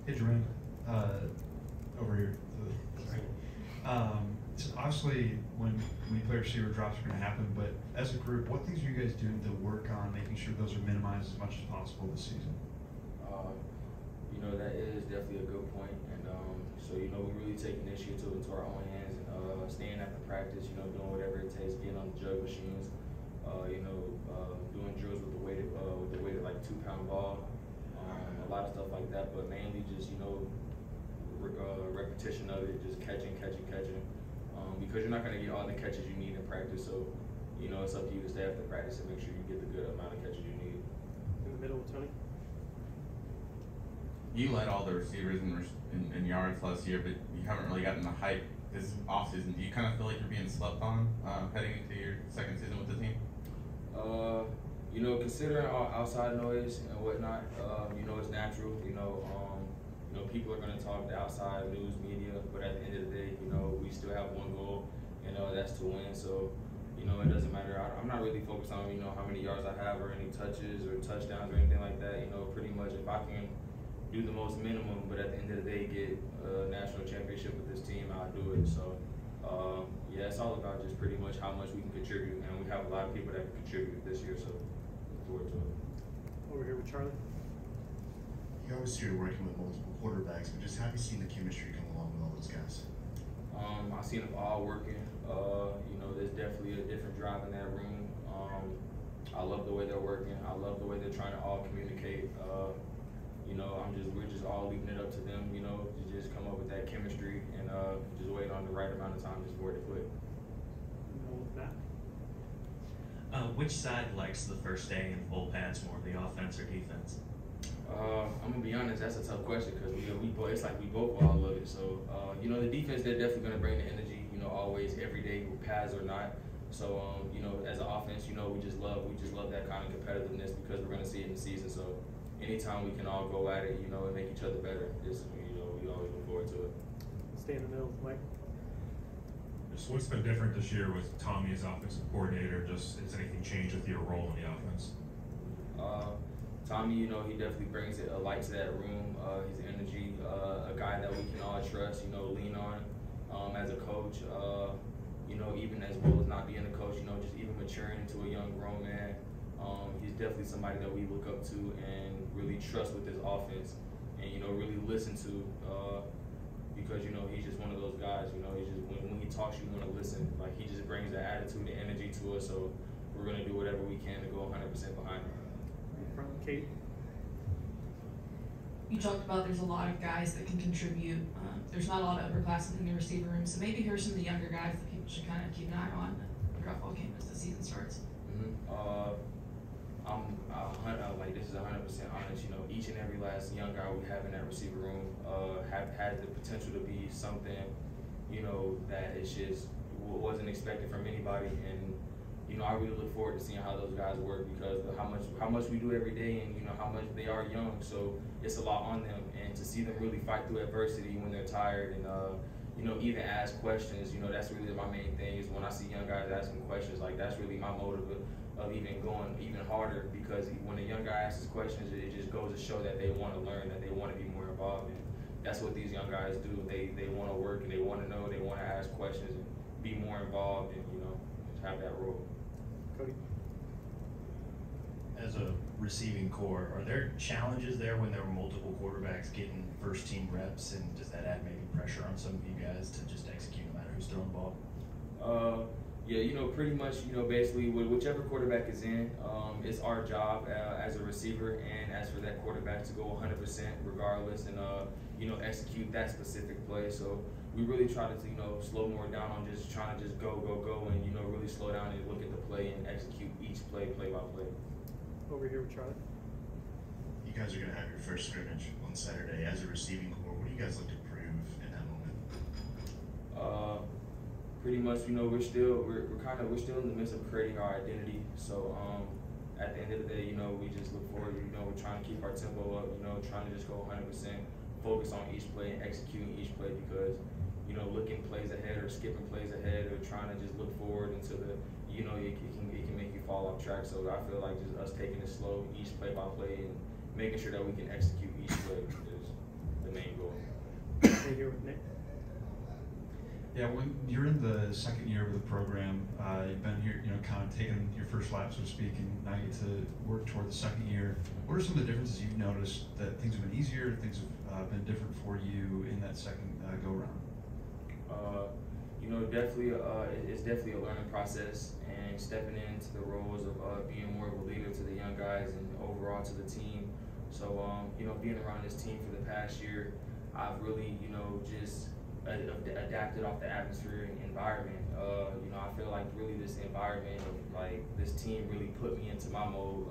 Hey Jermaine, over here. So obviously, when you play receiver, drops are going to happen. But as a group, what things are you guys doing to work on making sure those are minimized as much as possible this season? That is definitely a good point. And so we really take initiative into our own hands and staying after practice. Doing whatever it takes, getting on the jug machines. Doing drills with the weighted like 2-pound ball. A lot of stuff like that, but mainly just repetition of it, just catching. Because you're not going to get all the catches you need in practice, so it's up to you to stay after practice and make sure you get the good amount of catches you need. In the middle, Tony. You led all the receivers in yards last year, but you haven't really gotten the hype this offseason. Do you kind of feel like you're being slept on heading into your second season with the team? Considering all outside noise and whatnot, it's natural. People are going to talk the outside news media, but at the end of the day, we still have one goal, that's to win. So, it doesn't matter. I'm not really focused on, how many yards I have or any touches or touchdowns or anything like that. Pretty much if I can do the most minimum, but at the end of the day, get a national championship with this team, I'll do it. So, it's all about just pretty much how much we can contribute, and we have a lot of people that can contribute this year, so look forward to it. Over here with Charlie. You obviously are working with multiple quarterbacks, but just how have you seen the chemistry come along with all those guys? I've seen them all working. There's definitely a different drive in that room. I love the way they're working. I love the way they're trying to all communicate. We're just all leaving it up to them, to just come up with that chemistry and just wait on the right amount of time just for it to click. Which side likes the first day in full pads more, the offense or defense? I'm gonna be honest, that's a tough question because we both, it's like we both all love it. So the defense, they're definitely gonna bring the energy, always every day, pads or not. So as an offense, we just love that kind of competitiveness because we're gonna see it in the season. So anytime we can all go at it, and make each other better, we always look forward to it. Stay in the middle, Mike. So what's been different this year with Tommy as offensive coordinator? Just has anything changed with your role in the offense? Tommy, he definitely brings a light to that room, his energy, a guy that we can all trust, lean on as a coach, even as well as not being a coach, just even maturing into a young grown man. He's definitely somebody that we look up to and really trust with his offense and, really listen to because, he's just one of those guys, he's just, when he talks, you want to listen. Like, he just brings the attitude and energy to us, so we're going to do whatever we can to go 100% behind him. From Kate. You talked about there's a lot of guys that can contribute. There's not a lot of upperclassmen in the receiver room, so maybe here's some of the younger guys that people should kind of keep an eye on throughout fall camp as the season starts. This is 100% honest. Each and every last young guy we have in that receiver room have had the potential to be something, that it's just wasn't expected from anybody. And I really look forward to seeing how those guys work because of how much we do every day, and how much they are young. So it's a lot on them, and to see them really fight through adversity when they're tired, and even ask questions. That's really my main thing is when I see young guys asking questions. Like, that's really my motive of even going even harder, because when a young guy asks questions, it just goes to show that they want to learn, that they want to be more involved. And that's what these young guys do. They want to work, and they want to know, they want to ask questions and be more involved, and just have that role. Cody. As a receiving core, are there challenges there when there are multiple quarterbacks getting first team reps, and does that add maybe pressure on some of you guys to just execute no matter who's throwing the ball? Pretty much, basically whichever quarterback is in, it's our job as a receiver and as for that quarterback to go 100% regardless and, execute that specific play. So we really try to, slow more down on just trying to just go, and, really slow down and look at the play and execute each play by play. Over here with Charlie. You guys are going to have your first scrimmage on Saturday. As a receiving core, what do you guys look to prove in that moment? Pretty much, we're still in the midst of creating our identity. So at the end of the day, we just look forward. We're trying to keep our tempo up. Trying to just go 100%, focus on each play and executing each play because looking plays ahead or skipping plays ahead or trying to just look forward into the it can make you fall off track. So I feel like just us taking it slow, each play by play, and making sure that we can execute each play. the main goal. Right here with Nick. Yeah, when you're in the second year of the program, you've been here, kind of taking your first lap, so to speak, and now you get to work toward the second year. What are some of the differences you've noticed that things have been easier, things have been different for you in that second go-round? Definitely, it's definitely a learning process, and stepping into the roles of being more of a leader to the young guys and overall to the team. So, being around this team for the past year, I've really, just adapted off the atmosphere and environment. I feel like really this environment of like this team really put me into my mode,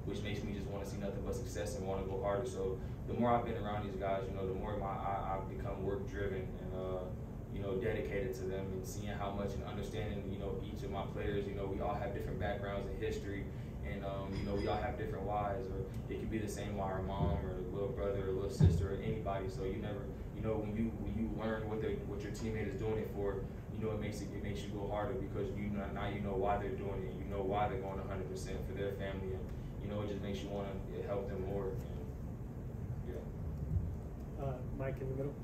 which makes me just want to see nothing but success and want to go harder. So the more I've been around these guys, the more I've become work driven and dedicated to them, and seeing how much and understanding each of my players. We all have different backgrounds and history, and we all have different whys, or it could be the same why our mom or little brother or little sister or anybody. So you never, when you learn what your teammate is doing it for, it makes you go harder, because now you know why they're doing it. You know why they're going 100% for their family, and it just makes you want to help them more. And, yeah. Mike in the middle.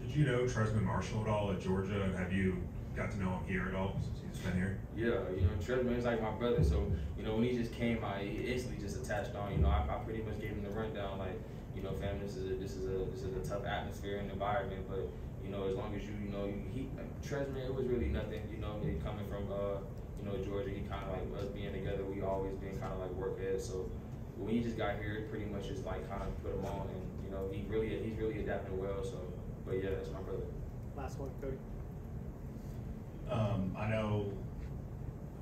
Did you know Trezmen Marshall at all at Georgia, and have you got to know him here at all since he's been here? Yeah, Trezmen is like my brother, so when he just came, he instantly just attached on. I pretty much gave him the rundown, like, fam, this is a tough atmosphere and environment, but as long as Trezmen, it was really nothing, coming from Georgia. He kind of like us being together, we always been kind of like work heads. So when he just got here, it pretty much just like kind of put him on, and he's really adapting well. So, but yeah, that's my brother. Last one, Cody. I know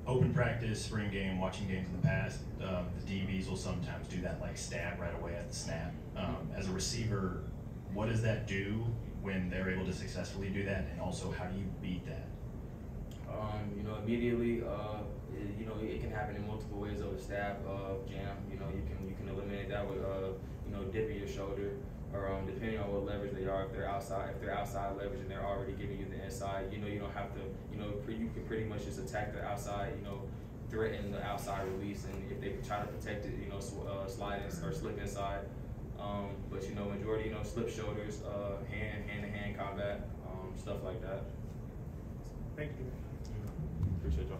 open practice, spring game, watching games in the past, the DBs will sometimes do that like stab right away at the snap. As a receiver, what does that do when they're able to successfully do that, and also how do you beat that? Immediately, it can happen in multiple ways over stab, jam. You can eliminate that with dipping your shoulder, or depending on what leverage they are. If they're outside leverage and they're already giving you the inside, you don't have to, you can pretty much just attack the outside, threaten the outside release, and if they try to protect it, slide in or slip inside. But majority, slip shoulders, hand-to-hand combat, stuff like that. Thank you. Appreciate y'all.